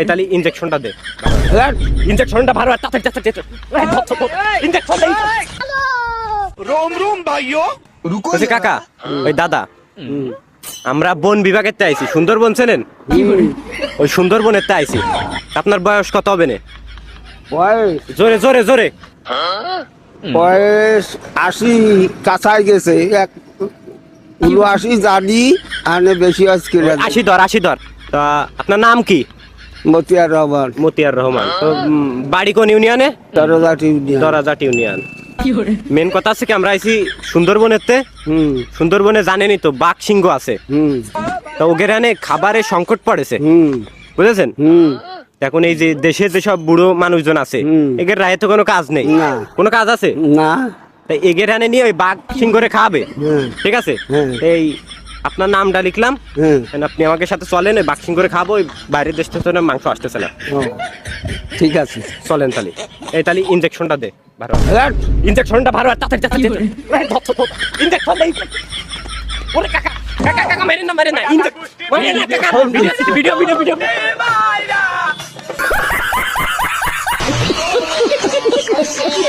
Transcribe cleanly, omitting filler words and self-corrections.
এই তাহলে ইনজেকশনটা দে। ইনজেকশনটা ভালো তাড়াতাড়ি ইনজেকশন দে। रोम रोम भाइयों रुको বলছি কাকা, ওই দাদা, আমরা বন বিভাগের তে আইছি, সুন্দরবন চেনেন? ওই সুন্দরবনের তে আইছি। আপনার বয়স কত হবে না? বয়স জোরে জোরে জোরে। বয়স 80 কাছাই গেছে, 80 জানি আনে বেশি আজকে 80 ধর। তা আপনার নাম কি? মতিয়ার রহমান মতিয়ার রহমান। তো বাড়ি কোন ইউনিয়নে? দরজাটি দরাজাট ইউনিয়ন। মেন কথা আছে কি, আমরা আইছি সুন্দরবনের তে। সুন্দরবনে জানেনই তো বাঘ সিংহ আছে। তো ওগেরানে খাবারের সংকট পড়েছে, বুঝেছেন? এখন এই যে দেশে যেসব বুড়ো মানুষজন আছে, এদের রায়ে তো কোনো কাজ নেই। না। কোনো কাজ আছে না, তাই এগেরানে নিয়ে ওই বাঘ সিংহরে খাবে, ঠিক আছে? এই আপনার নামটা লিখলাম, আপনি আমাকে সাথে চলেন, ওই বাঘ সিংহরে খাবো। ওই বাইরের দেশ থেকে মাংস আসতেছে না। ঠিক আছে চলেন তাহলে। এই তাহলে ইনজেকশনটা দে ভালো। ইনজেকশনটা ভালো তাড়াতাড়ি ইনজেকশন দে। ওরে কাকা কাকা কাকা মেরেন না, মেরেন না। Video video video